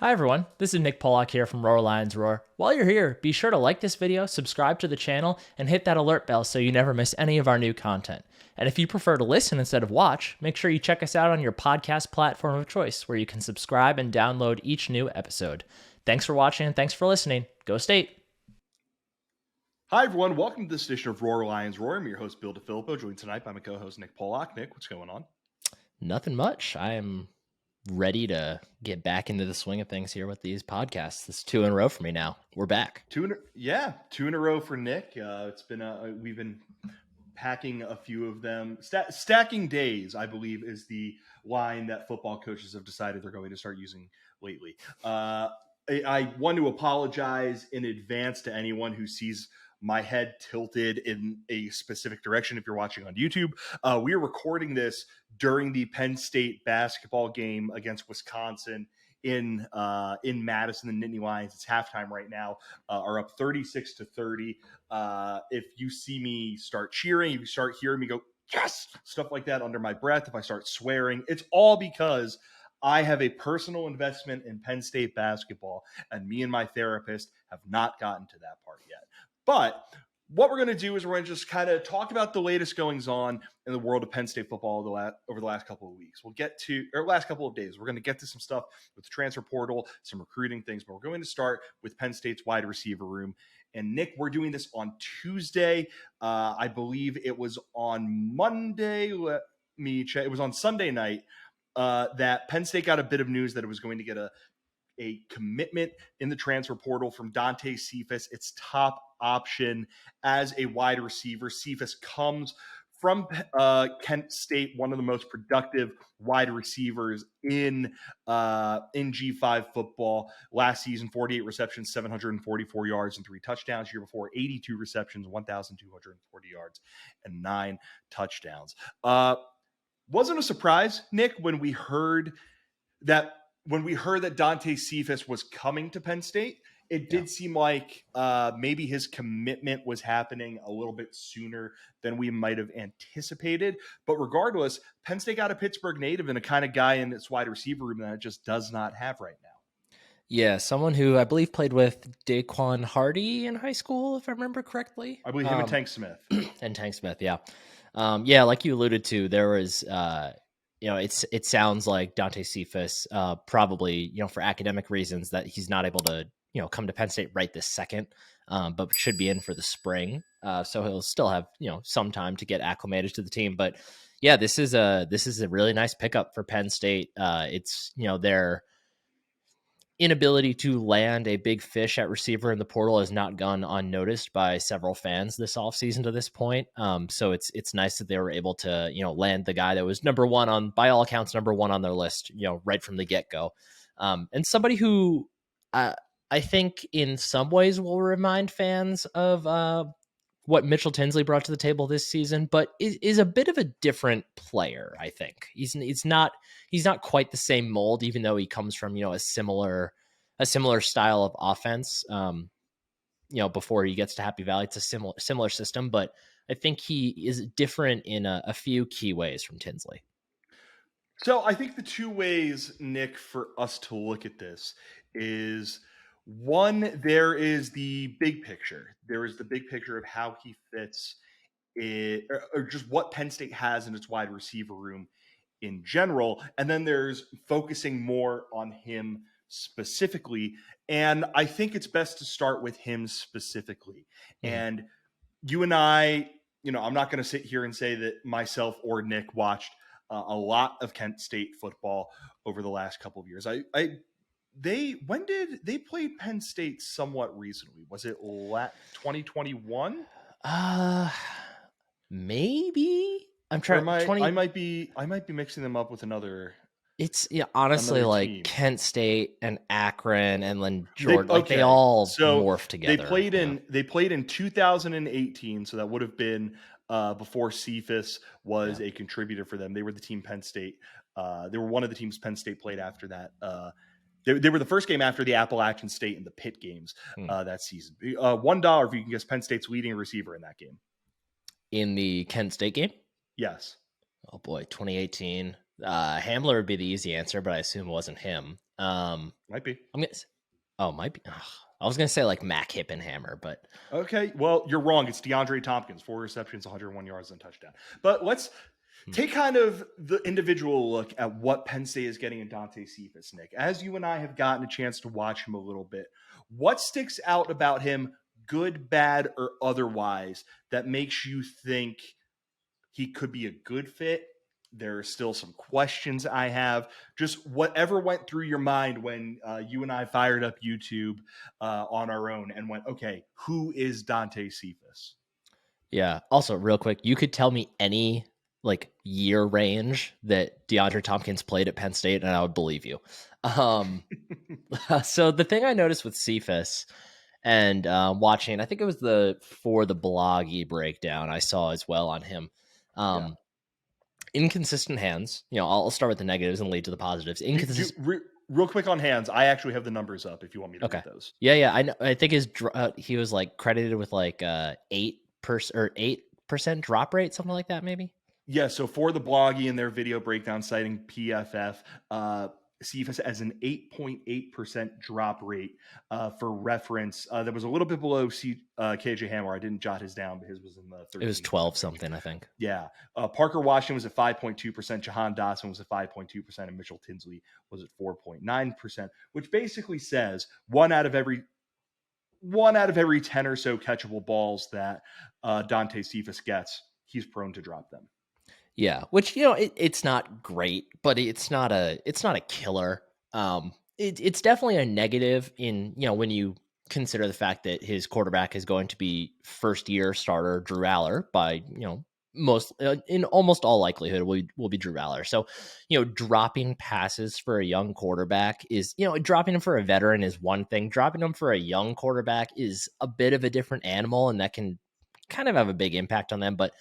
Hi everyone, this is Nick Pollock here from Roar Lions Roar. While you're here, be sure to like this video, subscribe to the channel, and hit that alert bell so you never miss any of our new content. And if you prefer to listen instead of watch, make sure you check us out on your podcast platform of choice where you can subscribe and download each new episode. Thanks for watching and thanks for listening. Go State! Hi everyone, welcome to this edition of Roar Lions Roar. I'm your host Bill DeFilippo, joined tonight by my co-host Nick Pollock. Nick, what's going on? Nothing much. I am ready to get back into the swing of things here with these podcasts. This is 2 in a row for me now. We're back. Two in a row for Nick. It's been we've been packing a few of them. Stacking days, I believe, is the line that football coaches have decided they're going to start using lately. I want to apologize in advance to anyone who sees my head tilted in a specific direction. If you're watching on YouTube, we are recording this during the Penn State basketball game against Wisconsin in Madison. The Nittany Lions, it's halftime right now, are up 36-30. If you see me start cheering, if you start hearing me go, yes, stuff like that under my breath, if I start swearing, it's all because I have a personal investment in Penn State basketball, and me and my therapist have not gotten to that part yet. But what we're going to do is we're going to just kind of talk about the latest goings on in the world of Penn State football over the last couple of weeks. We'll get to, or last couple of days, we're going to get to some stuff with the transfer portal, some recruiting things, but we're going to start with Penn State's wide receiver room. And Nick, we're doing this on Tuesday. I believe it was on Monday. Let me check. It was on Sunday night that Penn State got a bit of news that it was going to get a commitment in the transfer portal from Dante Cephas, its top option as a wide receiver. Cephas comes from Kent State, one of the most productive wide receivers in G5 football. Last season, 48 receptions, 744 yards, and 3 touchdowns. Year before, 82 receptions, 1,240 yards, and 9 touchdowns. Wasn't a surprise, Nick, when we heard that Dante Cephas was coming to Penn State. It did seem like maybe his commitment was happening a little bit sooner than we might have anticipated. But regardless, Penn State got a Pittsburgh native and a kind of guy in its wide receiver room that it just does not have right now. Yeah, someone who I believe played with Daquan Hardy in high school, if I remember correctly. I believe him and Tank Smith. And Tank Smith, yeah. Yeah, like you alluded to, there was it sounds like Dante Cephas probably, for academic reasons that he's not able to, come to Penn State right this second, but should be in for the spring. So he'll still have, some time to get acclimated to the team. But yeah, this is a really nice pickup for Penn State. It's, their inability to land a big fish at receiver in the portal has not gone unnoticed by several fans this offseason to this point. So it's nice that they were able to, land the guy that was by all accounts, number one on their list, right from the get-go. And somebody who I think in some ways will remind fans of what Mitchell Tinsley brought to the table this season, but is a bit of a different player. I think he's not quite the same mold, even though he comes from, a similar style of offense. Before he gets to Happy Valley, it's a similar system, but I think he is different in a few key ways from Tinsley. So I think the two ways, Nick, for us to look at this is, one, there is the big picture. There is the big picture of how he fits it, or just what Penn State has in its wide receiver room in general. And then there's focusing more on him specifically. And I think it's best to start with him specifically. Mm-hmm. And you and I, I'm not going to sit here and say that myself or Nick watched a lot of Kent State football over the last couple of years. When did they play Penn State somewhat recently? Was it 2021? Maybe. I'm trying. I might be mixing them up with another. It's honestly like team. Kent State and Akron and then Jordan. They all morphed together. They played in 2018, so that would have been before Cephas was a contributor for them. They were the team Penn State. They were one of the teams Penn State played after that. They were the first game after the Appalachian State and the Pitt games that season. $1 if you can guess Penn State's leading receiver in that game. In the Kent State game? Yes. Oh boy, 2018. Hamler would be the easy answer, but I assume it wasn't him. Might be. I'm gonna. Oh, might be. Ugh. I was gonna say like Mac Hippenhammer, but Okay, well, you're wrong. It's DeAndre Tompkins, 4 receptions, 101 yards, and touchdown. But let's take kind of the individual look at what Penn State is getting in Dante Cephas, Nick. As you and I have gotten a chance to watch him a little bit, what sticks out about him, good, bad, or otherwise, that makes you think he could be a good fit? There are still some questions I have. Just whatever went through your mind when you and I fired up YouTube on our own and went, okay, who is Dante Cephas? yeah. Also, real quick, you could tell me any like year range that DeAndre Tompkins played at Penn State, and I would believe you. Um, so the thing I noticed with Cephas and watching, I think it was for the bloggy breakdown I saw as well on him. Yeah. Inconsistent hands. I'll start with the negatives and lead to the positives. Real quick on hands, I actually have the numbers up if you want me to read those. Yeah. I know. I think he was like credited with like 8% or 8% drop rate, something like that, maybe. Yeah. So for the bloggy and their video breakdown citing PFF, Cephas as an 8.8% drop rate. For reference, that was a little bit below KJ Hamler. I didn't jot his down, but his was in the 13. It was 12 something, I think. Yeah. Parker Washington was at 5.2%. Jahan Dotson was at 5.2%. And Mitchell Tinsley was at 4.9%, which basically says one out of every 10 or so catchable balls that Dante Cephas gets, he's prone to drop them. Yeah, which it's not great, but it's not a killer. It's definitely a negative in when you consider the fact that his quarterback is going to be first year starter Drew Aller by most in almost all likelihood will be Drew Aller. So dropping passes for a young quarterback is dropping him for a veteran is one thing. Dropping him for a young quarterback is a bit of a different animal, and that can kind of have a big impact on them. But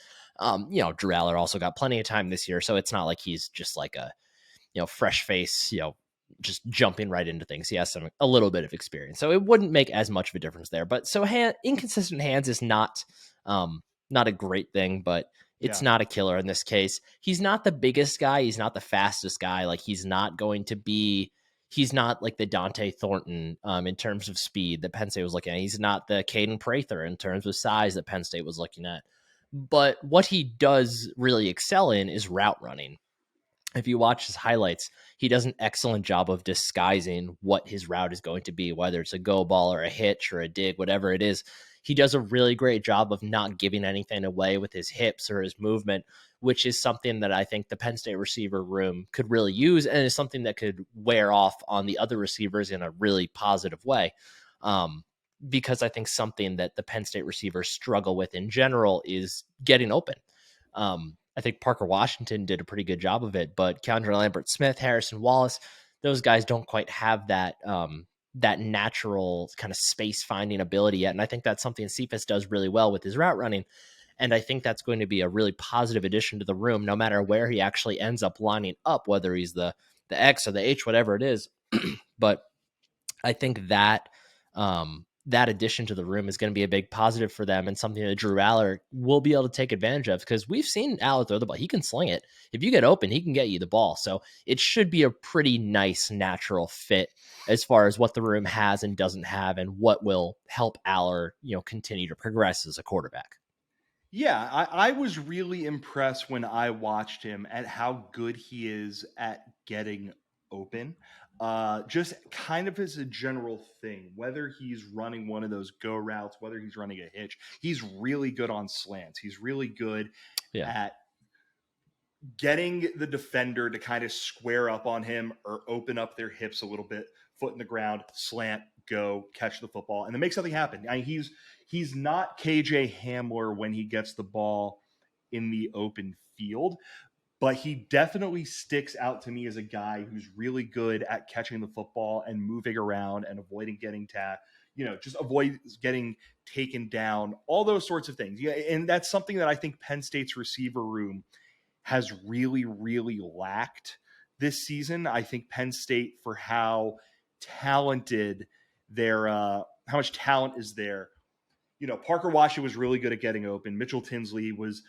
Drew Aller also got plenty of time this year, so it's not like he's just like a fresh face, just jumping right into things. He has a little bit of experience, so it wouldn't make as much of a difference there. But so inconsistent hands is not a great thing, but it's not a killer in this case. He's not the biggest guy. He's not the fastest guy. Like he's not like the Dante Thornton in terms of speed that Penn State was looking at. He's not the Caden Prather in terms of size that Penn State was looking at. But what he does really excel in is route running. If you watch his highlights, he does an excellent job of disguising what his route is going to be, whether it's a go ball or a hitch or a dig, whatever it is. He does a really great job of not giving anything away with his hips or his movement, which is something that I think the Penn State receiver room could really use, and is something that could wear off on the other receivers in a really positive way. Because I think something that the Penn State receivers struggle with in general is getting open. I think Parker Washington did a pretty good job of it, but Keandre Lambert-Smith, Harrison Wallace, those guys don't quite have that that natural kind of space finding ability yet. And I think that's something Cephas does really well with his route running. And I think that's going to be a really positive addition to the room, no matter where he actually ends up lining up, whether he's the X or the H, whatever it is. But I think that that addition to the room is going to be a big positive for them, and something that Drew Aller will be able to take advantage of, because we've seen Aller throw the ball. He can sling it. If you get open, he can get you the ball. So it should be a pretty nice natural fit as far as what the room has and doesn't have, and what will help Aller, continue to progress as a quarterback. Yeah, I was really impressed when I watched him at how good he is at getting open. Just kind of as a general thing, whether he's running one of those go routes, whether he's running a hitch, he's really good on slants. He's really good at getting the defender to kind of square up on him or open up their hips a little bit, foot in the ground, slant, go, catch the football, and then make something happen. I mean, he's not KJ Hamler when he gets the ball in the open field, but he definitely sticks out to me as a guy who's really good at catching the football and moving around and avoiding getting just avoid getting taken down, all those sorts of things. Yeah, and that's something that I think Penn State's receiver room has really, really lacked this season. I think Penn State, for how talented how much talent is there. Parker Washington was really good at getting open. Mitchell Tinsley was,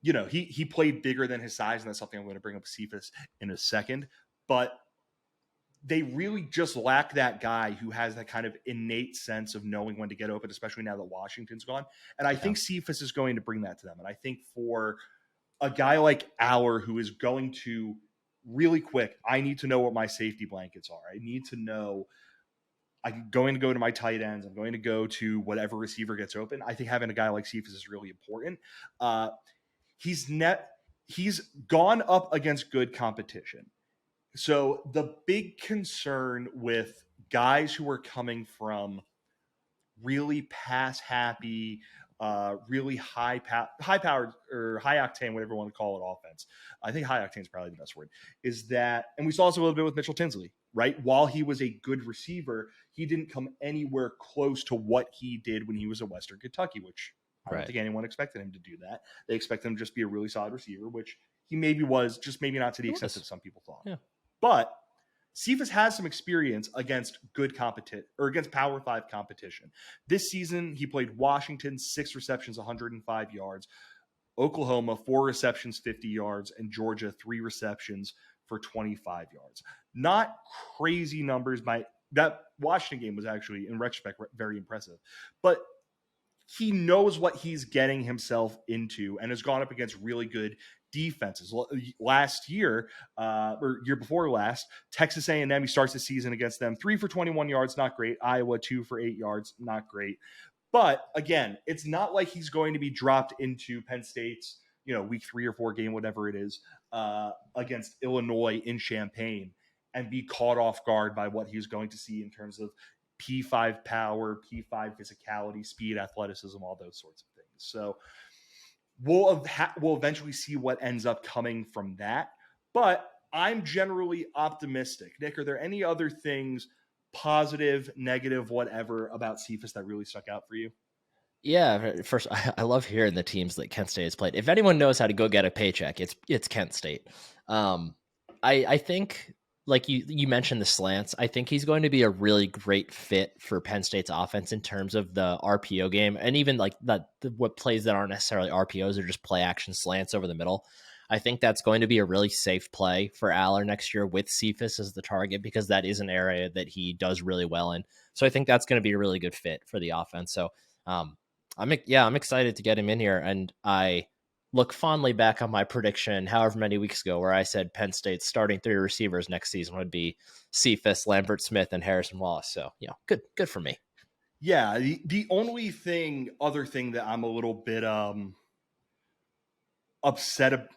he played bigger than his size, and that's something I'm going to bring up Cephas in a second. But they really just lack that guy who has that kind of innate sense of knowing when to get open, especially now that Washington's gone. And I think Cephas is going to bring that to them. And I think for a guy like Aller, who is going to really quick, I need to know what my safety blankets are. I need to know I'm going to go to my tight ends. I'm going to go to whatever receiver gets open. I think having a guy like Cephas is really important. He's gone up against good competition. So the big concern with guys who are coming from really pass happy, really high powered or high octane, whatever you want to call it, offense. I think high octane is probably the best word. Is that, and we saw this a little bit with Mitchell Tinsley, right? While he was a good receiver, he didn't come anywhere close to what he did when he was at Western Kentucky, which I don't think anyone expected him to do that. They expected him to just be a really solid receiver, which he maybe was, just maybe not to the extent that some people thought. Yeah. But Cephas has some experience against good competition or against Power 5 competition. This season, he played Washington, 6 receptions, 105 yards. Oklahoma, 4 receptions, 50 yards. And Georgia, 3 receptions for 25 yards. Not crazy numbers. That Washington game was actually, in retrospect, very impressive. But he knows what he's getting himself into and has gone up against really good defenses. Last year, or year before last, Texas A&M, he starts the season against them 3 for 21 yards, not great. Iowa 2 for 8 yards, not great. But again, it's not like he's going to be dropped into Penn State's, week 3 or 4 game, whatever it is, against Illinois in Champaign and be caught off guard by what he's going to see in terms of P5 power, P5 physicality, speed, athleticism, all those sorts of things. So we'll eventually see what ends up coming from that. But I'm generally optimistic. Nick, are there any other things, positive, negative, whatever, about Cephas that really stuck out for you? Yeah, first, I love hearing the teams that Kent State has played. If anyone knows how to go get a paycheck, it's Kent State. I think, like you mentioned the slants, I think he's going to be a really great fit for Penn State's offense in terms of the RPO game, and even like what plays that aren't necessarily RPOs or just play action slants over the middle. I think that's going to be a really safe play for Aller next year with Cephas as the target, because that is an area that he does really well in. So I think that's going to be a really good fit for the offense. So I'm excited to get him in here, and I look fondly back on my prediction however many weeks ago where I said Penn State's starting 3 receivers next season would be Cephas, Lambert Smith, and Harrison Wallace. So, good for me. Yeah, the only other thing that I'm a little bit upset,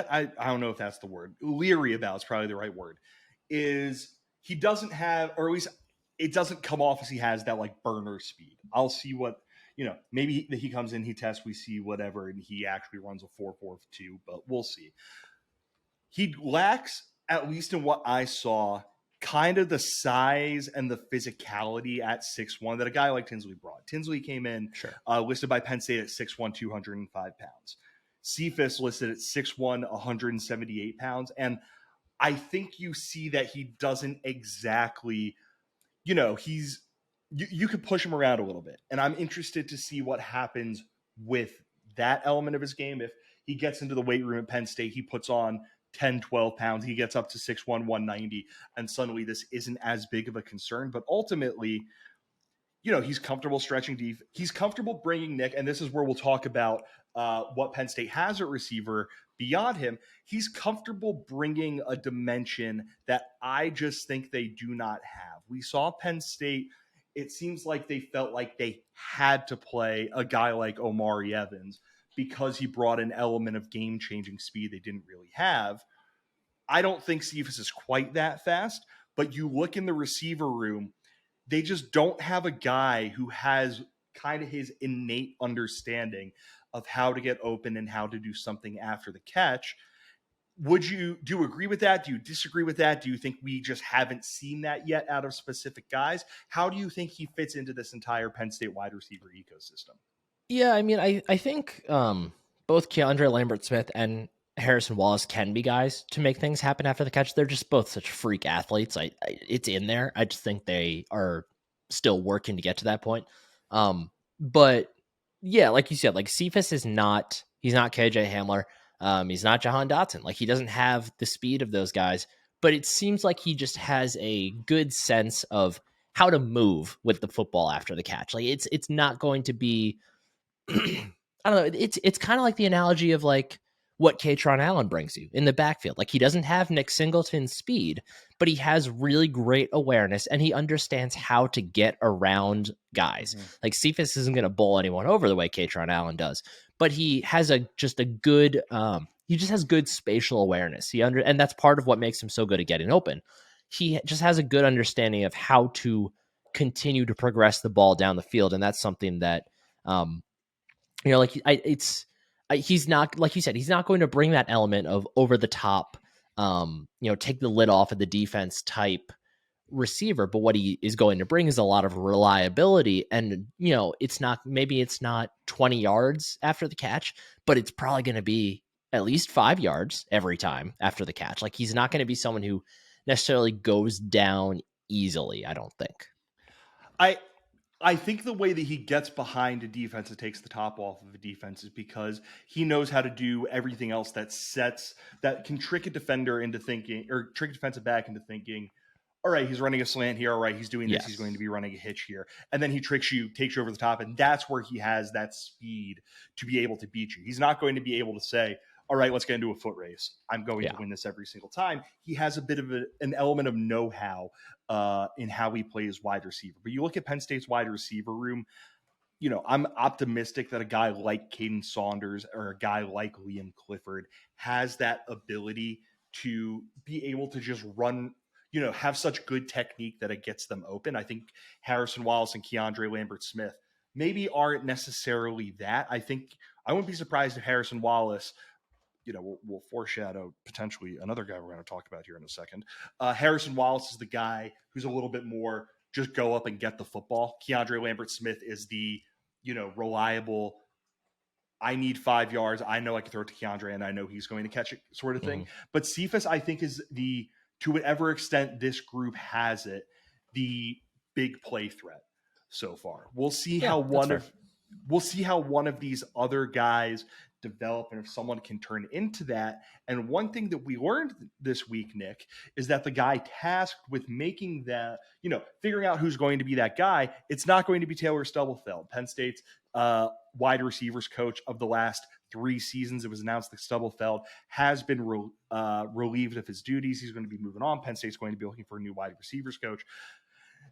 I don't know if that's the word, leery about is probably the right word, is he doesn't have, or at least it doesn't come off as he has that like burner speed. I'll see what, maybe he comes in, he tests, we see whatever, and he actually runs a 4.42, but we'll see. He lacks, at least in what I saw, kind of the size and the physicality at 6'1" that a guy like Tinsley brought. Tinsley came in, listed by Penn State at 6'1", 205 pounds. Cephas listed at 6'1", 178 pounds. And I think you see that he doesn't exactly, you could push him around a little bit. And I'm interested to see what happens with that element of his game. If he gets into the weight room at Penn State, he puts on 10, 12 pounds, he gets up to 6'1", 190, and suddenly this isn't as big of a concern. But ultimately, he's comfortable stretching deep. He's comfortable bringing Nick, and this is where we'll talk about what Penn State has at receiver beyond him. He's comfortable bringing a dimension that I just think they do not have. We saw Penn State, it seems like they felt like they had to play a guy like Omari Evans because he brought an element of game-changing speed they didn't really have. I don't think Cephas is quite that fast, but you look in the receiver room, they just don't have a guy who has kind of his innate understanding of how to get open and how to do something after the catch. Do you agree with that? Do you disagree with that? Do you think we just haven't seen that yet out of specific guys? How do you think he fits into this entire Penn State wide receiver ecosystem? Yeah, I mean, I think both Keandre Lambert-Smith and Harrison Wallace can be guys to make things happen after the catch. They're just both such freak athletes. It's in there. I just think they are still working to get to that point. But yeah, like you said, like Cephas he's not KJ Hamler. He's not Jahan Dotson. Like he doesn't have the speed of those guys, but it seems like he just has a good sense of how to move with the football after the catch. Like it's not going to be I don't know. It's kind of like the analogy of like what Katron Allen brings you in the backfield. Like he doesn't have Nick Singleton's speed, but he has really great awareness and he understands how to get around guys. Like Cephas isn't going to bowl anyone over the way Katron Allen does, but he has just a good he just has good spatial awareness. And that's part of what makes him so good at getting open. He just has a good understanding of how to continue to progress the ball down the field, and that's something that like he's not, like you said, he's not going to bring that element of over the top, take the lid off of the defense type receiver. But what he is going to bring is a lot of reliability. And, it's not 20 yards after the catch, but it's probably going to be at least 5 yards every time after the catch. Like he's not going to be someone who necessarily goes down easily, I don't think. I think the way that he gets behind a defense and takes the top off of a defense is because he knows how to do everything else that can trick a defender into thinking, or trick a defensive back into thinking, all right, he's running a slant here. All right, he's doing this. Yes. He's going to be running a hitch here. And then he takes you over the top. And that's where he has that speed to be able to beat you. He's not going to be able to say, all right, let's get into a foot race. I'm going to win this every single time. He has a bit of an element of know-how in how he plays wide receiver. But you look at Penn State's wide receiver room, I'm optimistic that a guy like Caden Saunders or a guy like Liam Clifford has that ability to be able to just run, have such good technique that it gets them open. I think Harrison Wallace and Keandre Lambert-Smith maybe aren't necessarily that. I think I wouldn't be surprised if Harrison Wallace, we'll foreshadow potentially another guy we're going to talk about here in a second. Harrison Wallace is the guy who's a little bit more just go up and get the football. Keandre Lambert-Smith is the, reliable, I need 5 yards. I know I can throw it to Keandre and I know he's going to catch it sort of thing. Mm-hmm. But Cephas, I think, is to whatever extent this group has it, the big play threat so far. We'll see how one of these other guys develop and if someone can turn into that. And one thing that we learned this week, Nick, is that the guy tasked with making that, figuring out who's going to be that guy, it's not going to be Taylor Stubblefield, Penn State's wide receivers coach of the last 3 seasons. It was announced that Stubblefield has been relieved of his duties. He's going to be moving on. Penn State's going to be looking for a new wide receivers coach.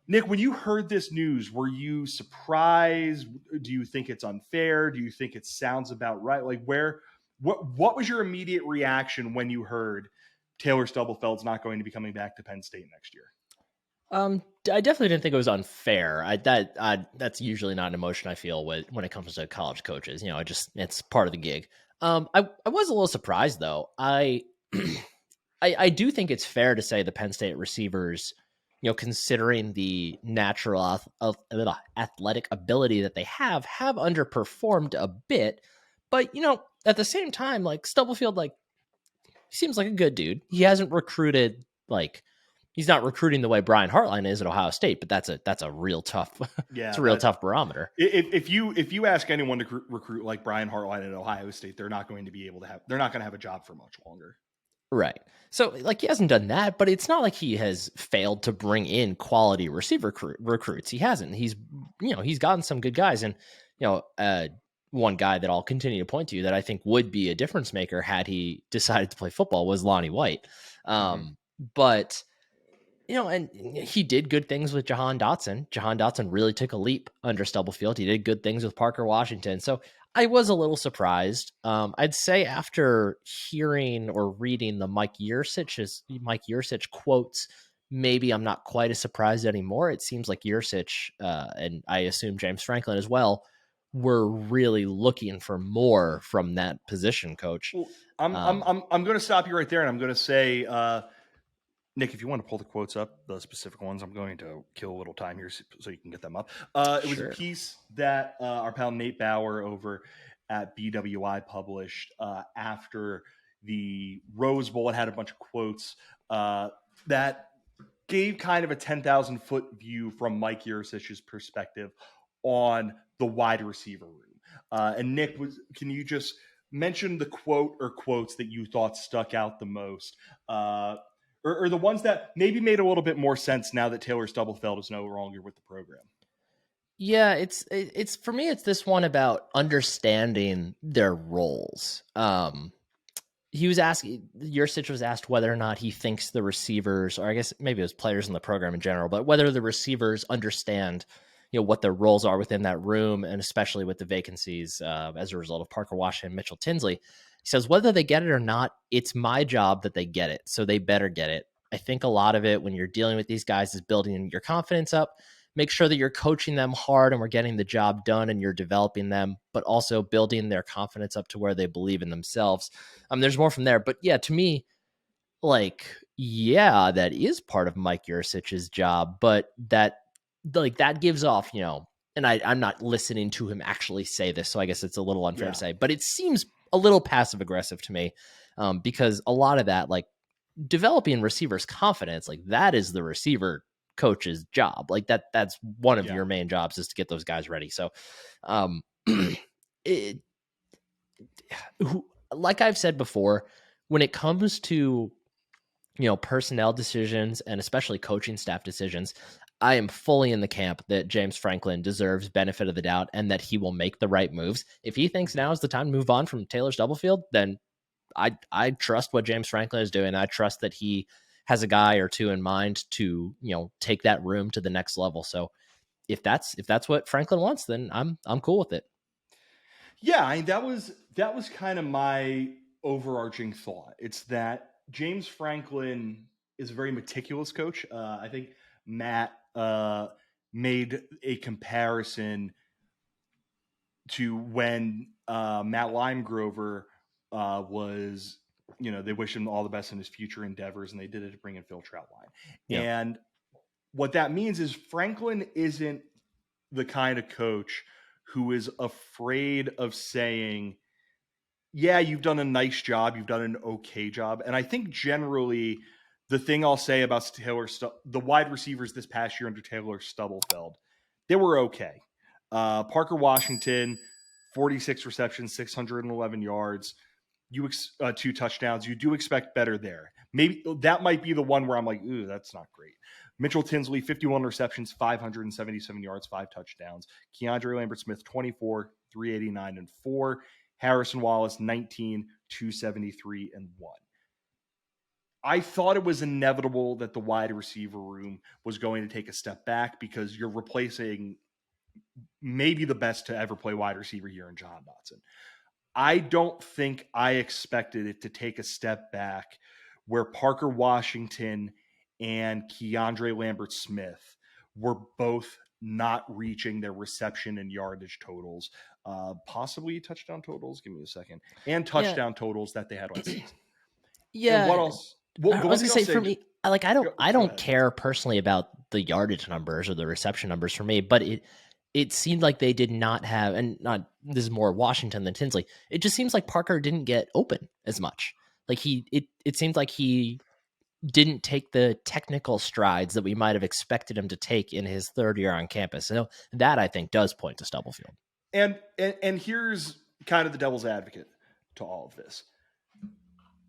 Nick, when you heard this news, were you surprised? Do you think it's unfair? Do you think it sounds about right? Like what was your immediate reaction when you heard Taylor Stubblefield's not going to be coming back to Penn State next year? I definitely didn't think it was unfair. That's usually not an emotion I feel when it comes to college coaches. It's part of the gig. I was a little surprised though. I do think it's fair to say the Penn State receivers, considering the natural athletic ability that they have underperformed a bit. But, at the same time, like Stubblefield, like he seems like a good dude. He hasn't recruited, he's not recruiting the way Brian Hartline is at Ohio State, but that's a real tough, it's a real tough barometer. If you ask anyone to recruit like Brian Hartline at Ohio State, they're not going to have a job for much longer. Right. So he hasn't done that, but it's not like he has failed to bring in quality receiver recruits. He hasn't. He's gotten some good guys. And, one guy that I'll continue to point to that I think would be a difference maker had he decided to play football was Lonnie White. But, and he did good things with Jahan Dotson. Jahan Dotson really took a leap under Stubblefield. He did good things with Parker Washington. So I was a little surprised. I'd say after hearing or reading the Mike Yurcich quotes, maybe I'm not quite as surprised anymore. It seems like Yurcich, and I assume James Franklin as well, were really looking for more from that position coach. Well, I'm going to stop you right there, and I'm going to say, Nick, if you want to pull the quotes up, the specific ones, I'm going to kill a little time here so you can get them up. It was a piece that our pal Nate Bauer over at BWI published after the Rose Bowl. It had a bunch of quotes that gave kind of a 10,000-foot view from Mike Yurcich's perspective on the wide receiver room. And Nick, can you just mention the quote or quotes that you thought stuck out the most or the ones that maybe made a little bit more sense now that Taylor Stubblefield is no longer with the program? Yeah, it's for me, it's this one about understanding their roles. He was asking, Yursich was asked whether or not he thinks the receivers, or I guess maybe it was players in the program in general, but whether the receivers understand, what their roles are within that room, and especially with the vacancies as a result of Parker Washington, Mitchell Tinsley. He says whether they get it or not, it's my job that they get it, so they better get it. I think a lot of it when you're dealing with these guys is building your confidence up. Make sure that you're coaching them hard and we're getting the job done and you're developing them, but also building their confidence up to where they believe in themselves. There's more from there, but yeah, to me, that is part of Mike Yursich's job, but that gives off, and I'm not listening to him actually say this, so I guess it's a little unfair to say, but it seems a little passive aggressive to me, because a lot of that, developing receivers' confidence, that is the receiver coach's job. That's one of your main jobs, is to get those guys ready. So, like I've said before, when it comes to, personnel decisions and especially coaching staff decisions, I am fully in the camp that James Franklin deserves benefit of the doubt and that he will make the right moves. If he thinks now is the time to move on from Taylor Stubblefield, then I trust what James Franklin is doing. I trust that he has a guy or two in mind to, take that room to the next level. So if that's what Franklin wants, then I'm cool with it. Yeah, that was kind of my overarching thought. It's that James Franklin is a very meticulous coach. I think Matt made a comparison to when Matt Limegrover was, they wish him all the best in his future endeavors, and they did it to bring in Phil Troutline. Yeah. And what that means is Franklin isn't the kind of coach who is afraid of saying, yeah, you've done a nice job, you've done an okay job. And I think generally the thing I'll say about the wide receivers this past year under Taylor Stubblefield, they were okay. Parker Washington, 46 receptions, 611 yards, 2 touchdowns. You do expect better there. Maybe that might be the one where I'm like, ooh, that's not great. Mitchell Tinsley, 51 receptions, 577 yards, 5 touchdowns. Keandre Lambert-Smith, 24, 389 and 4. Harrison Wallace, 19, 273 and 1. I thought it was inevitable that the wide receiver room was going to take a step back because you're replacing maybe the best to ever play wide receiver here in John Dotson. I don't think I expected it to take a step back where Parker Washington and Keandre Lambert-Smith were both not reaching their reception and yardage totals, possibly touchdown totals. Give me a second. And touchdown totals that they had last season. Yeah. And what else? Well, I was going to say, for me, I don't care personally about the yardage numbers or the reception numbers for me, but it seemed like they did not have, and not, this is more Washington than Tinsley. It just seems like Parker didn't get open as much. It seemed like he didn't take the technical strides that we might have expected him to take in his third year on campus. So that, I think, does point to Stubblefield. And here's kind of the devil's advocate to all of this.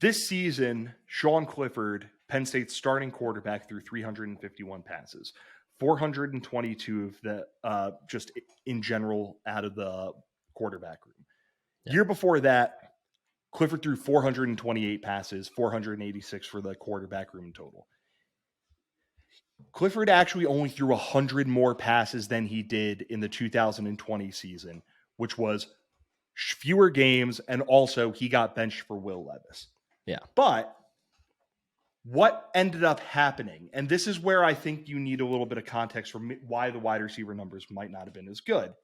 This season, Sean Clifford, Penn State's starting quarterback, threw 351 passes, 422 of the just in general out of the quarterback room. Yeah. Year before that, Clifford threw 428 passes, 486 for the quarterback room total. Clifford actually only threw 100 more passes than he did in the 2020 season, which was fewer games, and also he got benched for Will Levis. Yeah. But what ended up happening, and this is where I think you need a little bit of context for why the wide receiver numbers might not have been as good.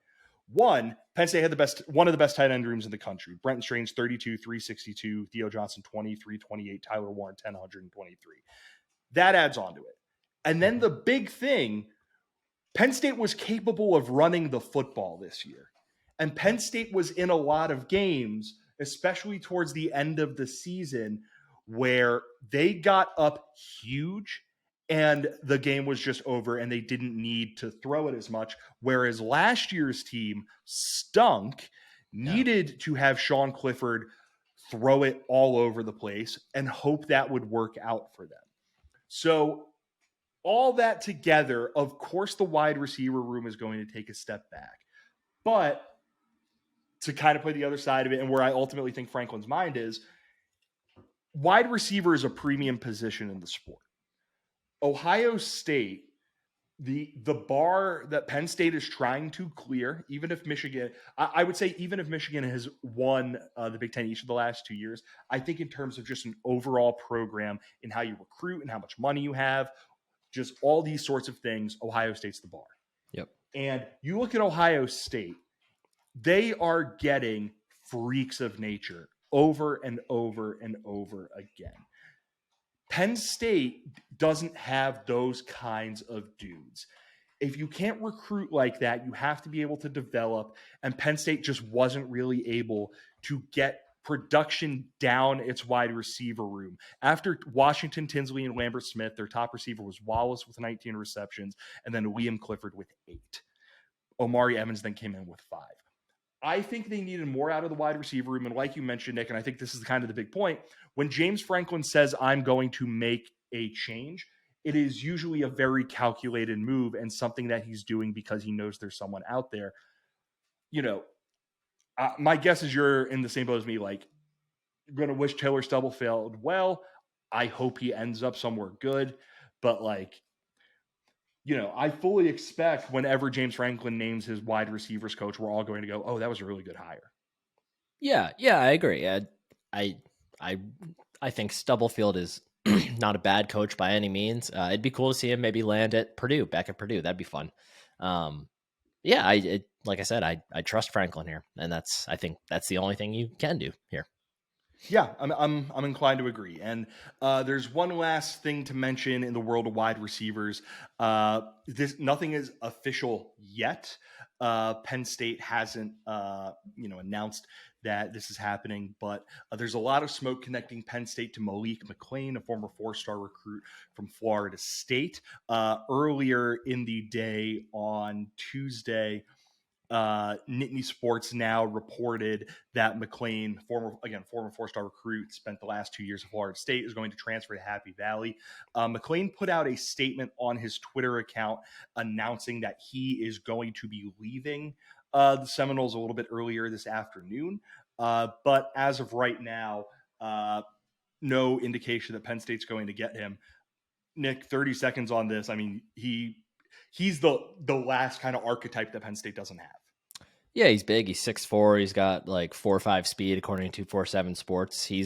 One, Penn State had one of the best tight end rooms in the country. Brenton Strange, 32, 362. Theo Johnson, 23, 28. Tyler Warren, 10, 123. That adds on to it. And then the big thing, Penn State was capable of running the football this year. And Penn State was in a lot of games, especially towards the end of the season, where they got up huge and the game was just over and they didn't need to throw it as much. Whereas last year's team stunk, needed to have Sean Clifford throw it all over the place and hope that would work out for them. So all that together, of course, the wide receiver room is going to take a step back. But to kind of play the other side of it, and where I ultimately think Franklin's mind is, wide receiver is a premium position in the sport. Ohio State, the bar that Penn State is trying to clear, even if Michigan, I would say even if Michigan has won the Big Ten each of the last 2 years, I think in terms of just an overall program in how you recruit and how much money you have, just all these sorts of things, Ohio State's the bar. Yep. And you look at Ohio State, they are getting freaks of nature over and over and over again. Penn State doesn't have those kinds of dudes. If you can't recruit like that, you have to be able to develop. And Penn State just wasn't really able to get production down its wide receiver room. After Washington, Tinsley, and Lambert Smith, their top receiver was Wallace with 19 receptions, and then Liam Clifford with 8. Omari Evans then came in with 5. I think they needed more out of the wide receiver room. And like you mentioned, Nick, and I think this is kind of the big point, when James Franklin says, I'm going to make a change, it is usually a very calculated move and something that he's doing because he knows there's someone out there. You know, my guess is you're in the same boat as me. Like, you're going to wish Taylor Stubblefield well. I hope he ends up somewhere good. But like, you know, I fully expect whenever James Franklin names his wide receivers coach, we're all going to go, oh, that was a really good hire. Yeah, I agree. I think Stubblefield is not a bad coach by any means. It'd be cool to see him maybe land at Purdue, back at Purdue. That'd be fun. Like I said, I trust Franklin here, and I think that's the only thing you can do here. Yeah, I'm inclined to agree. And there's one last thing to mention in the world of wide receivers. Nothing is official yet. Penn State hasn't announced that this is happening, but there's a lot of smoke connecting Penn State to Malik McClain, a former 4-star recruit from Florida State. Earlier in the day on Tuesday, Nittany Sports Now reported that McClain, former 4-star recruit, spent the last 2 years at Florida State, is going to transfer to Happy Valley. McClain put out a statement on his Twitter account announcing that he is going to be leaving the Seminoles a little bit earlier this afternoon. But as of right now, no indication that Penn State's going to get him. Nick, 30 seconds on this. I mean, he's the last kind of archetype that Penn State doesn't have. Yeah, he's big. He's 6'4". He's got like 4.5 speed, according to 247 Sports. He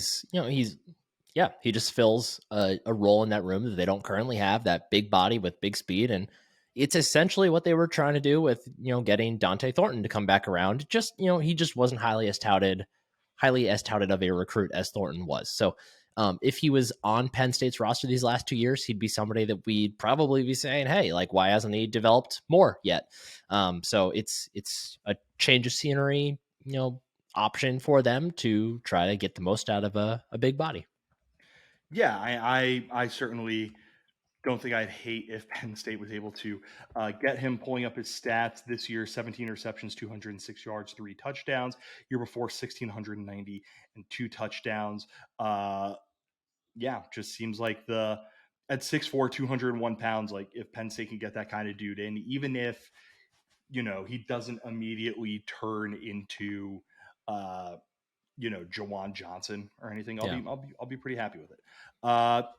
just fills a role in that room that they don't currently have, that big body with big speed. And it's essentially what they were trying to do with, getting Dante Thornton to come back around. Just, he just wasn't highly as touted of a recruit as Thornton was. So if he was on Penn State's roster these last 2 years, he'd be somebody that we'd probably be saying, hey, like, why hasn't he developed more yet? So it's a change of scenery, option for them to try to get the most out of a big body. Yeah, I certainly don't think I'd hate if Penn State was able to get him. Pulling up his stats this year: 17 receptions, 206 yards, 3 touchdowns. Year before, 1,690 and 2 touchdowns. Just seems like at 6'4", 201 pounds, like if Penn State can get that kind of dude in, even if, he doesn't immediately turn into, Jawan Johnson or anything, I'll be pretty happy with it.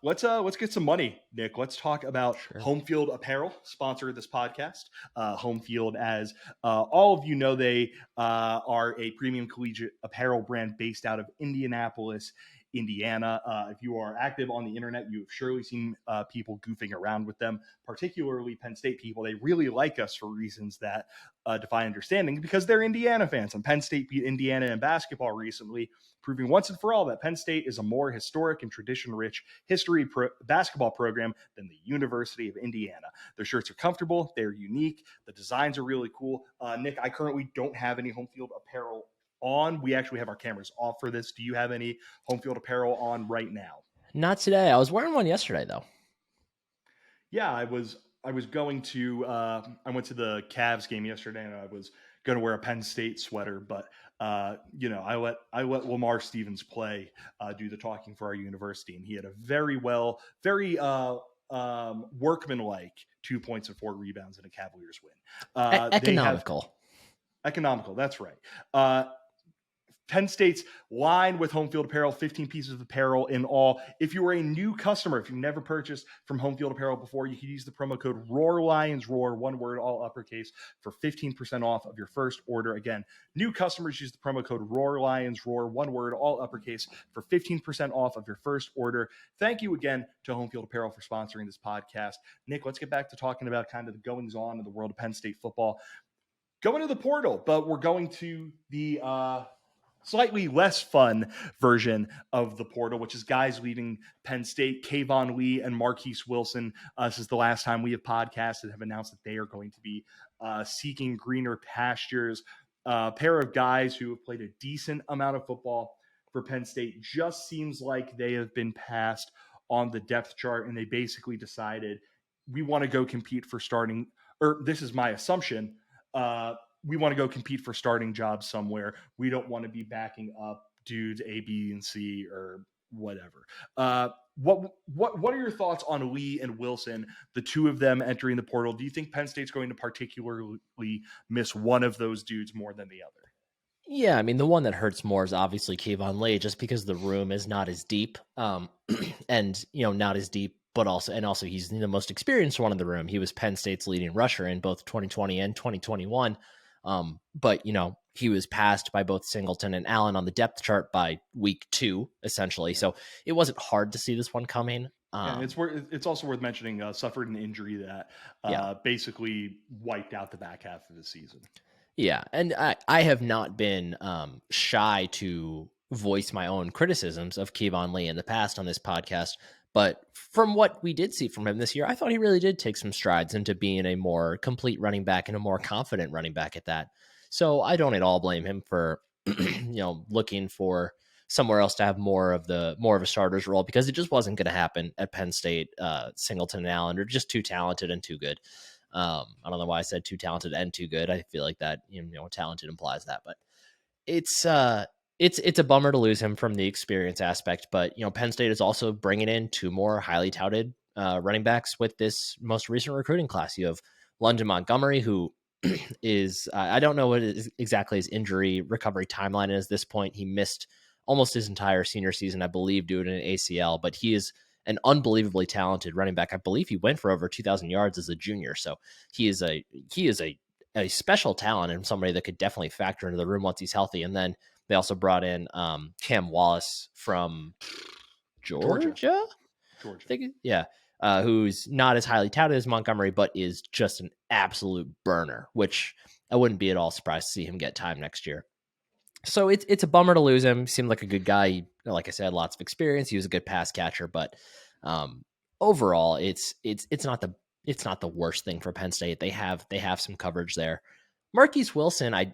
Let's get some money, Nick. Let's talk about Home Field Apparel, sponsor of this podcast. Home Field, as all of you know, they are a premium collegiate apparel brand based out of Indianapolis, Indiana. If you are active on the internet, you have surely seen people goofing around with them, particularly Penn State people. They really like us for reasons that defy understanding, because they're Indiana fans. And Penn State beat Indiana in basketball recently, proving once and for all that Penn State is a more historic and tradition-rich basketball program than the University of Indiana. Their shirts are comfortable. They're unique. The designs are really cool. Nick, I currently don't have any Home Field apparel on. We actually have our cameras off for this. Do you have any Home Field apparel on right now? Not today. I was wearing one yesterday, though. Yeah, I went to the Cavs game yesterday, and I was going to wear a Penn State sweater, but I let Lamar Stevens play, do the talking for our university, and he had a very workmanlike 2 points and 4 rebounds in a Cavaliers win. They have economical. That's right. Penn State's line with Home Field Apparel, 15 pieces of apparel in all. If you are a new customer, if you've never purchased from Home Field Apparel before, you can use the promo code Roar Lions, Roar, one word, all uppercase, for 15% off of your first order. Again, new customers use the promo code Roar Lions, Roar, one word, all uppercase, for 15% off of your first order. Thank you again to Home Field Apparel for sponsoring this podcast. Nick, let's get back to talking about kind of the goings on in the world of Penn State football. Going to the portal, but we're going to the slightly less fun version of the portal, which is guys leaving Penn State. Keyvone Lee and Marquis Wilson, this is the last time we have podcasted, have announced that they are going to be seeking greener pastures. A pair of guys who have played a decent amount of football for Penn State. Just seems like they have been passed on the depth chart, and they basically decided, we want to go compete for starting, or this is my assumption, we want to go compete for starting jobs somewhere. We don't want to be backing up dudes A, B, and C or whatever. What are your thoughts on Lee and Wilson, the two of them entering the portal? Do you think Penn State's going to particularly miss one of those dudes more than the other? Yeah, I mean, the one that hurts more is obviously Keyvone Lee, just because the room is not as deep, and not as deep, but also he's the most experienced one in the room. He was Penn State's leading rusher in both 2020 and 2021. But he was passed by both Singleton and Allen on the depth chart by week 2, essentially. So it wasn't hard to see this one coming. It's also worth mentioning, suffered an injury that basically wiped out the back half of the season. Yeah, and I have not been shy to voice my own criticisms of Keyvone Lee in the past on this podcast. But from what we did see from him this year, I thought he really did take some strides into being a more complete running back and a more confident running back at that. So I don't at all blame him for, looking for somewhere else to have more of a starter's role, because it just wasn't going to happen at Penn State. Singleton and Allen are just too talented and too good. I don't know why I said too talented and too good. I feel like that, talented implies that, but it's a bummer to lose him from the experience aspect, but Penn State is also bringing in 2 more highly touted running backs with this most recent recruiting class. You have London Montgomery, who is I don't know what exactly his injury recovery timeline is at this point. He missed almost his entire senior season, I believe, due to an ACL, but he is an unbelievably talented running back. I believe he went for over 2,000 yards as a junior, so he is a special talent and somebody that could definitely factor into the room once he's healthy. And then they also brought in Cam Wallace from Georgia. I think, yeah, who's not as highly touted as Montgomery, but is just an absolute burner, which I wouldn't be at all surprised to see him get time next year. So it's a bummer to lose him. He seemed like a good guy. Like I said, lots of experience. He was a good pass catcher, but overall, it's not the worst thing for Penn State. They have some coverage there. Marquis Wilson, I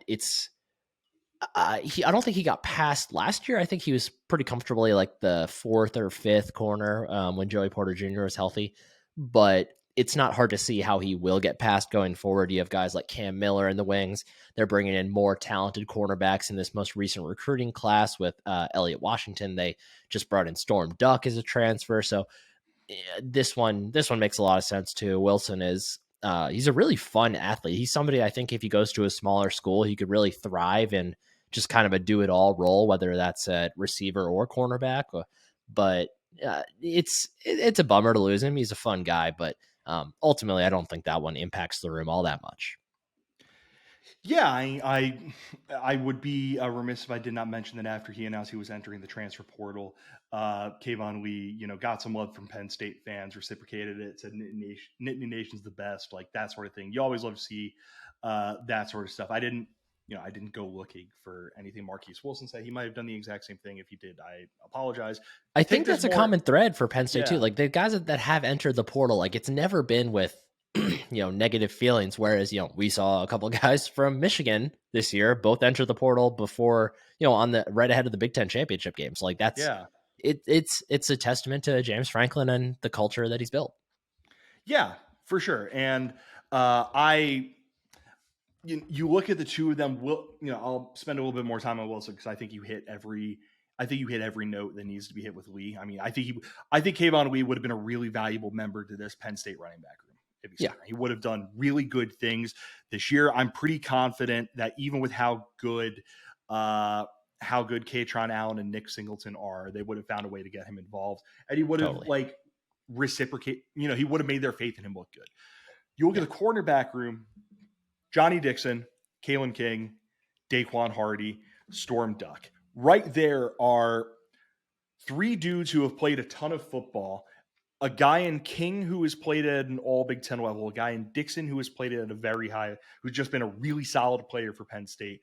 don't think he got past last year. I think he was pretty comfortably like the 4th or 5th corner when Joey Porter Jr. was healthy, but it's not hard to see how he will get past going forward. You have guys like Cam Miller in the wings. They're bringing in more talented cornerbacks in this most recent recruiting class with Elliott Washington. They just brought in Storm Duck as a transfer. So this one makes a lot of sense too. Wilson is he's a really fun athlete. He's somebody I think if he goes to a smaller school, he could really thrive in just kind of a do-it-all role, whether that's at receiver or cornerback. But it's a bummer to lose him. He's a fun guy, but ultimately, I don't think that one impacts the room all that much. Yeah, I would be remiss if I did not mention that after he announced he was entering the transfer portal, Keyvone Lee, got some love from Penn State fans, reciprocated it, said Nittany Nation's the best, like that sort of thing. You always love to see that sort of stuff. I didn't go looking for anything Marquis Wilson said. He might have done the exact same thing. If he did, I apologize. I think that's a common thread for Penn State too. Like the guys that have entered the portal, like it's never been with negative feelings. Whereas we saw a couple of guys from Michigan this year both enter the portal before on the right ahead of the Big Ten championship games. Like that's it's a testament to James Franklin and the culture that he's built. Yeah, for sure. And you look at the two of them. I'll spend a little bit more time on Wilson because I think you hit I think you hit every note that needs to be hit with Lee. I mean, I think Keyvone Lee would have been a really valuable member to this Penn State running back room. If he would have done really good things this year. I'm pretty confident that even with how good Katron Allen and Nick Singleton are, they would have found a way to get him involved, and he would have reciprocate. He would have made their faith in him look good. You look at the cornerback room: Johnny Dixon, Kalen King, Daquan Hardy, Storm Duck. Right there are three dudes who have played a ton of football. A guy in King who has played at an all Big Ten level, a guy in Dixon who has played at a very high, who's just been a really solid player for Penn State.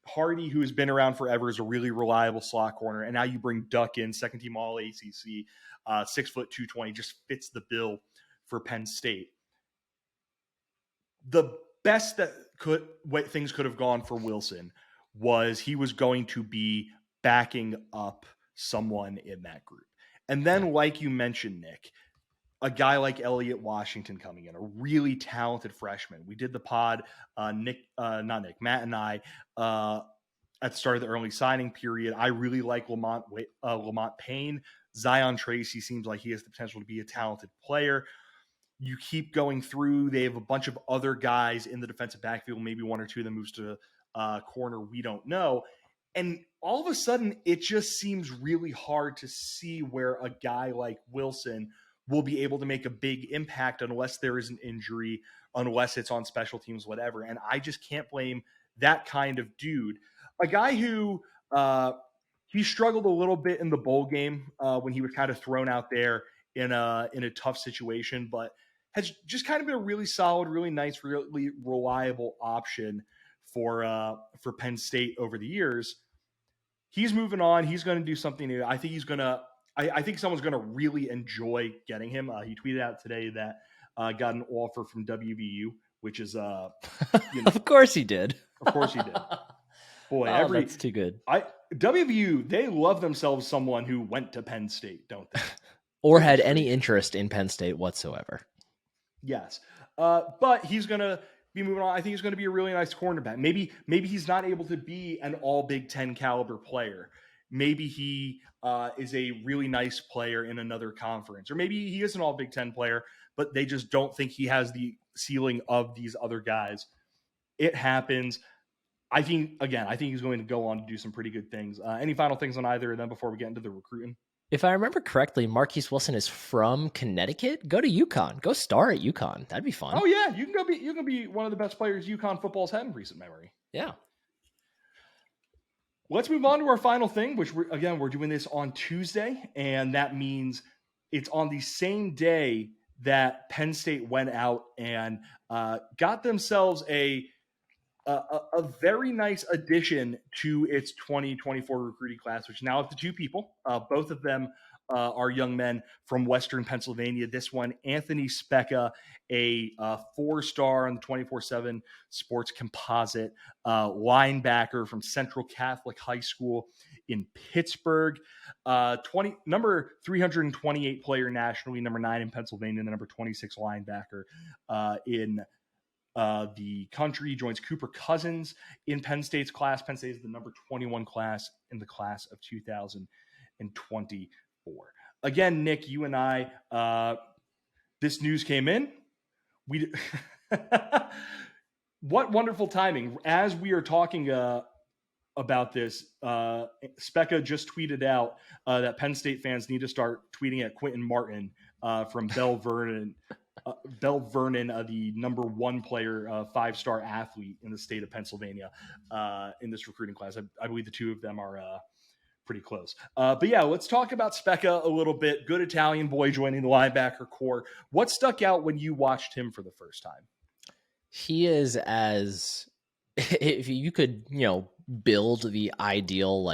Hardy, who has been around forever, is a really reliable slot corner. And now you bring Duck in, second team all ACC, 6 foot 220, just fits the bill for Penn State. The best things could have gone for Wilson was he was going to be backing up someone in that group. And then, like you mentioned, Nick, a guy like Elliot Washington coming in, a really talented freshman. We did the pod, Matt and I, at the start of the early signing period. I really like Lamont Payne. Zion Tracy seems like he has the potential to be a talented player. You keep going through. They have a bunch of other guys in the defensive backfield. Maybe one or two of them moves to corner. We don't know. And all of a sudden, it just seems really hard to see where a guy like Wilson will be able to make a big impact unless there is an injury, unless it's on special teams, whatever. And I just can't blame that kind of dude. A guy who he struggled a little bit in the bowl game when he was kind of thrown out there in a tough situation, but has just kind of been a really solid, really nice, really reliable option for Penn State over the years. He's moving on. He's going to do something new. I think I think someone's going to really enjoy getting him. He tweeted out today that got an offer from WVU, which is of course he did. Of course he did. Boy, that's too good. WVU, they love themselves someone who went to Penn State, don't they? Or had any interest in Penn State whatsoever. Yes. But he's going to be moving on. I think he's going to be a really nice cornerback. Maybe he's not able to be an all Big Ten caliber player. Maybe he is a really nice player in another conference. Or maybe he is an all Big Ten player, but they just don't think he has the ceiling of these other guys. It happens. I think he's going to go on to do some pretty good things. Any final things on either of them before we get into the recruiting? If I remember correctly, Marquis Wilson is from Connecticut. Go to UConn. Go star at UConn. That'd be fun. Oh yeah, you can be one of the best players UConn football's had in recent memory. Yeah. Let's move on to our final thing, which we're doing this on Tuesday, and that means it's on the same day that Penn State went out and got themselves a very nice addition to its 2024 recruiting class, which now up to two people. Both of them are young men from Western Pennsylvania. This one, Anthony Speca, a 4-star on the 24/7 Sports Composite, linebacker from Central Catholic High School in Pittsburgh. Number 328 player nationally, number 9 in Pennsylvania, the number 26 linebacker in the country. Joins Cooper Cousins in Penn State's class. Penn State is the number 21 class in the class of 2024. Again, Nick, you and I, this news came in. What wonderful timing. As we are talking about this, Speca just tweeted out that Penn State fans need to start tweeting at Quentin Martin from Bell Vernon. The number 1 player, 5-star athlete in the state of Pennsylvania in this recruiting class. I believe the two of them are pretty close. But yeah, let's talk about Speca a little bit. Good Italian boy joining the linebacker corps. What stuck out when you watched him for the first time? He is if you could, build the ideal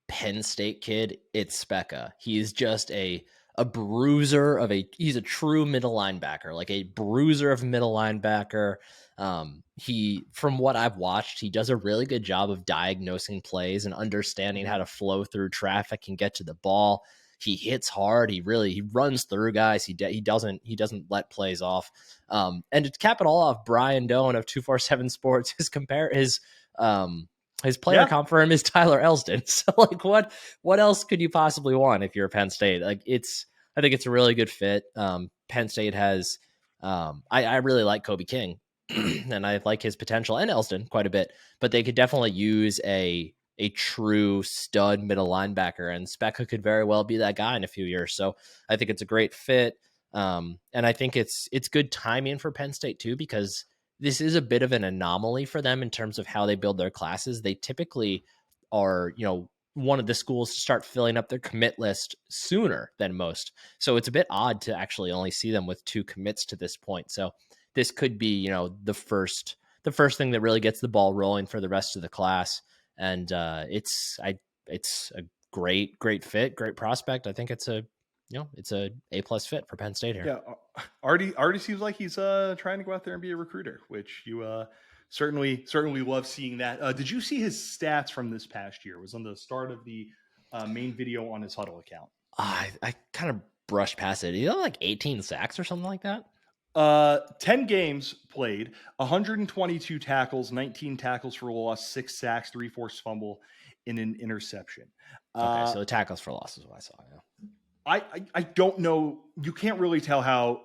Penn State kid, it's Speca. He's just a bruiser he's a true middle linebacker, like a bruiser of middle linebacker. From what I've watched, he does a really good job of diagnosing plays and understanding how to flow through traffic and get to the ball. He hits hard. He runs through guys. He doesn't let plays off. And to cap it all off, Brian Doan of 247 Sports, his His player comp for him is Tyler Elsdon. So like what else could you possibly want if you're Penn State? Like I think it's a really good fit. Penn State has I really like Kobe King and I like his potential and Elsdon quite a bit, but they could definitely use a true stud middle linebacker, and Speca could very well be that guy in a few years. So I think it's a great fit. And I think it's good timing for Penn State too, because this is a bit of an anomaly for them in terms of how they build their classes. They typically are, one of the schools to start filling up their commit list sooner than most. So it's a bit odd to actually only see them with 2 commits to this point. So this could be, the first thing that really gets the ball rolling for the rest of the class. And it's a great fit, great prospect. I think it's a A+ fit for Penn State here. Yeah, already seems like he's trying to go out there and be a recruiter, which you certainly love seeing that. Did you see his stats from this past year? It was on the start of the main video on his Huddle account. I kind of brushed past it. He had like 18 sacks or something like that. 10 games played, 122 tackles, 19 tackles for loss, 6 sacks, 3 forced fumble, and an interception. Okay, so the tackles for loss is what I saw. Yeah. I don't know. You can't really tell how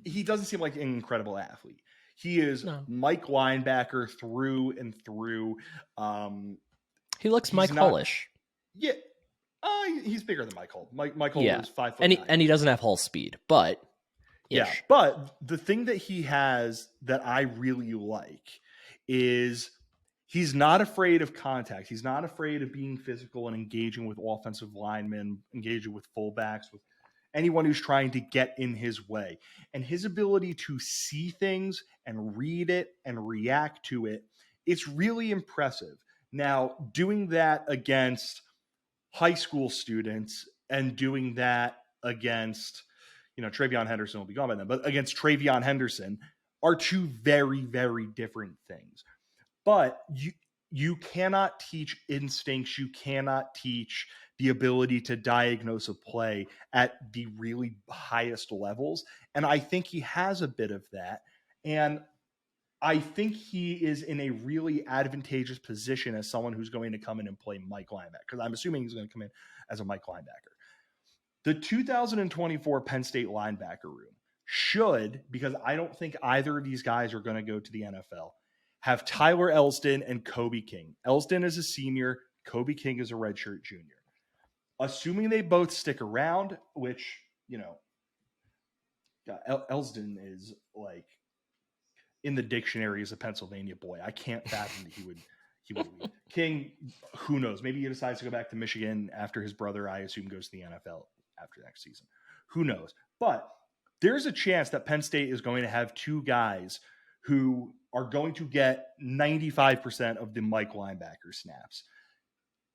he doesn't seem like an incredible athlete. He is Mike linebacker through and through. He looks Mike Hullish. Yeah. He's bigger than Mike Hull. Mike Hull is 5'9", and he doesn't have Hull speed, but yeah. But the thing that he has that I really like is he's not afraid of contact. He's not afraid of being physical and engaging with offensive linemen, engaging with fullbacks, with anyone who's trying to get in his way. And his ability to see things and read it and react to it, it's really impressive. Now, doing that against high school students and doing that against, Travion Henderson will be gone by then, but against Travion Henderson are 2 very, very different things. But you cannot teach instincts. You cannot teach the ability to diagnose a play at the really highest levels. And I think he has a bit of that. And I think he is in a really advantageous position as someone who's going to come in and play Mike linebacker, because I'm assuming he's going to come in as a Mike linebacker. The 2024 Penn State linebacker room should, because I don't think either of these guys are going to go to the NFL, have Tyler Elsdon and Kobe King. Elsdon is a senior. Kobe King is a redshirt junior. Assuming they both stick around, which, Elsdon is like in the dictionary as a Pennsylvania boy. I can't fathom that he would leave. King, who knows? Maybe he decides to go back to Michigan after his brother, I assume, goes to the NFL after next season. Who knows? But there's a chance that Penn State is going to have 2 guys who are going to get 95% of the Mike linebacker snaps.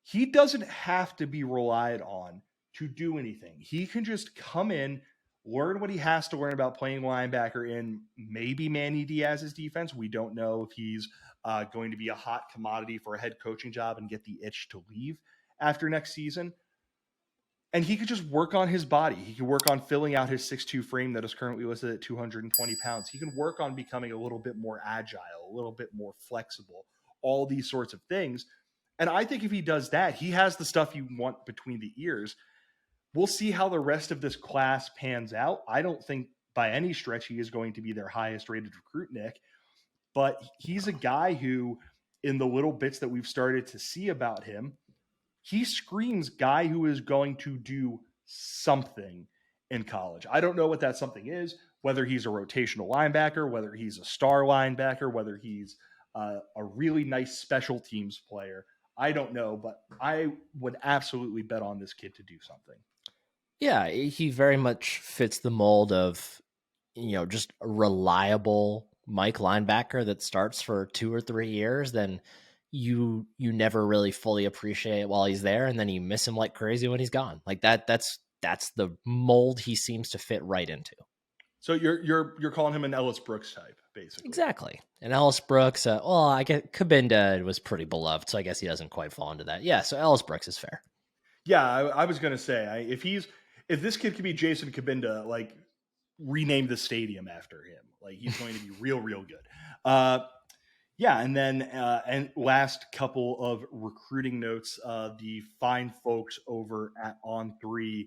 He doesn't have to be relied on to do anything. He can just come in, learn what he has to learn about playing linebacker in maybe Manny Diaz's defense. We don't know if he's going to be a hot commodity for a head coaching job and get the itch to leave after next season. And he could just work on his body. He can work on filling out his 6'2" frame that is currently listed at 220 pounds. He can work on becoming a little bit more agile, a little bit more flexible, all these sorts of things. And I think if he does that, he has the stuff you want between the ears. We'll see how the rest of this class pans out. I don't think by any stretch he is going to be their highest rated recruit, Nick. But he's a guy who, in the little bits that we've started to see about him, he screams guy who is going to do something in college. I don't know what that something is, whether he's a rotational linebacker, whether he's a star linebacker, whether he's a really nice special teams player. I don't know, but I would absolutely bet on this kid to do something. Yeah, he very much fits the mold of, just a reliable Mike linebacker that starts for 2 or 3 years, then you never really fully appreciate it while he's there, and then you miss him like crazy when he's gone. Like that's the mold he seems to fit right into. So you're calling him an Ellis Brooks type, basically. Exactly. And Ellis Brooks, I guess Kabinda was pretty beloved, so I guess he doesn't quite fall into that. Yeah, so Ellis Brooks is fair. Yeah, I was gonna say if this kid could be Jason Kabinda, like rename the stadium after him. Like he's going to be real good. Yeah, and then and last couple of recruiting notes. The fine folks over at On3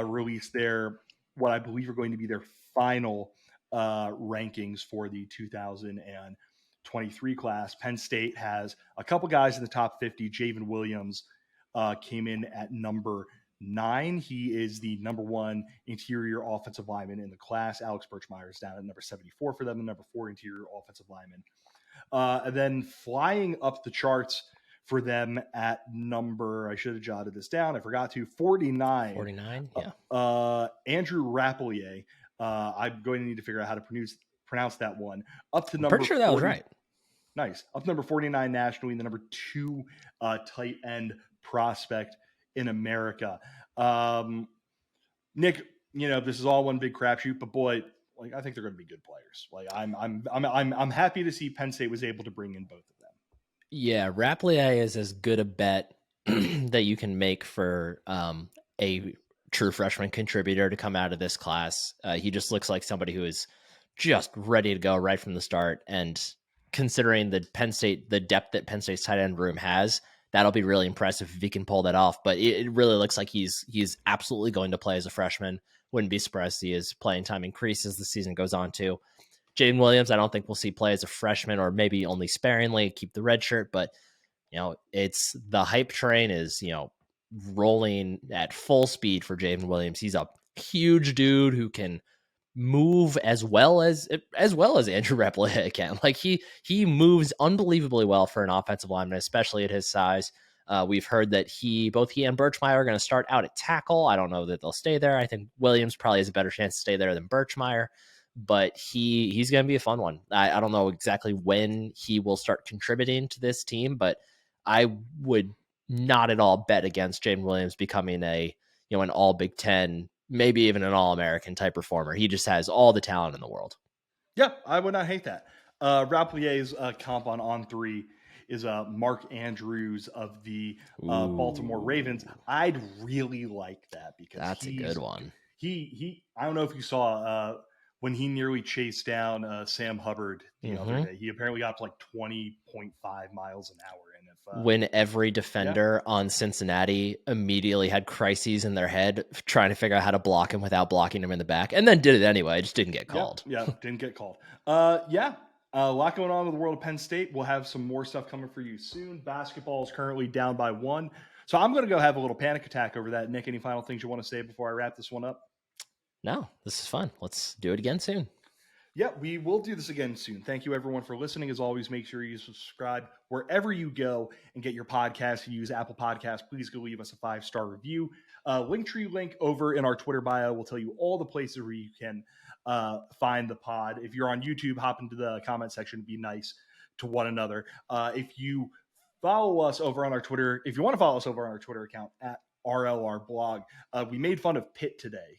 released their what I believe are going to be their final rankings for the 2023 class. Penn State has a couple guys in the top 50. Javen Williams came in at number 9. He is the number 1 interior offensive lineman in the class. Alex Birchmeier is down at number 74 for them, the number 4 interior offensive lineman. And then flying up the charts for them at number, I should have jotted this down, I forgot to, 49. 49, yeah. Andrew Rapelier. I'm going to need to figure out how to pronounce that one. Up to number pretty sure that 40, was right. Nice. Up to number 49 nationally, the number 2 tight end prospect in America. Nick, this is all one big crapshoot, but boy, like I think they're going to be good players. Like I'm happy to see Penn State was able to bring in both of them. Yeah, Rapelier is as good a bet that you can make for a true freshman contributor to come out of this class. He just looks like somebody who is just ready to go right from the start. And considering the depth that Penn State's tight end room has, that'll be really impressive if he can pull that off. But it really looks like he's absolutely going to play as a freshman. Wouldn't be surprised to see his playing time increase as the season goes on too. Jaden Williams, I don't think we'll see play as a freshman, or maybe only sparingly, keep the red shirt. But, it's the hype train is, rolling at full speed for Jaden Williams. He's a huge dude who can move as well as Andrew Rapelier can. Like he moves unbelievably well for an offensive lineman, especially at his size. We've heard that both he and Birchmeier are going to start out at tackle. I don't know that they'll stay there. I think Williams probably has a better chance to stay there than Birchmeier, but he's going to be a fun one. I don't know exactly when he will start contributing to this team, but I would not at all bet against Jaden Williams becoming an all Big Ten, maybe even an All-American type performer. He just has all the talent in the world. Yeah, I would not hate that. Rapelier's comp on On3 is Mark Andrews of the Baltimore Ravens. I'd really like that because that's a good one. He I don't know if you saw when he nearly chased down Sam Hubbard the other day. He apparently got up to like 20.5 miles an hour. And when every defender on Cincinnati immediately had crises in their head trying to figure out how to block him without blocking him in the back, and then did it anyway, just didn't get called. Yeah, didn't get called. A lot going on with the world of Penn State. We'll have some more stuff coming for you soon. Basketball is currently down by 1. So I'm going to go have a little panic attack over that. Nick, any final things you want to say before I wrap this one up? No, this is fun. Let's do it again soon. Yeah, we will do this again soon. Thank you, everyone, for listening. As always, make sure you subscribe wherever you go and get your podcast. If you use Apple Podcasts, please go leave us a 5-star review. Linktree link over in our Twitter bio will tell you all the places where you can find the pod. If you're on YouTube, hop into the comment section. Be nice to one another. If you follow us over on our Twitter, if you want to follow us over on our Twitter account at RLR Blog, we made fun of Pitt today.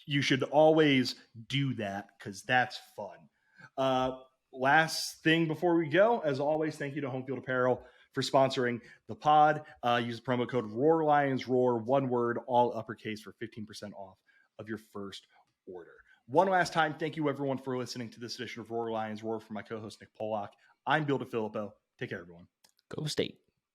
You should always do that because that's fun. Last thing before we go, as always, thank you to Home Field Apparel for sponsoring the pod. Use the promo code Roar Lions Roar, one word, all uppercase, for 15% off of your first order. One last time, thank you everyone for listening to this edition of Roar Lions Roar. For my co-host Nick Pollock, I'm Bill DeFilippo. Take care, everyone. Go State.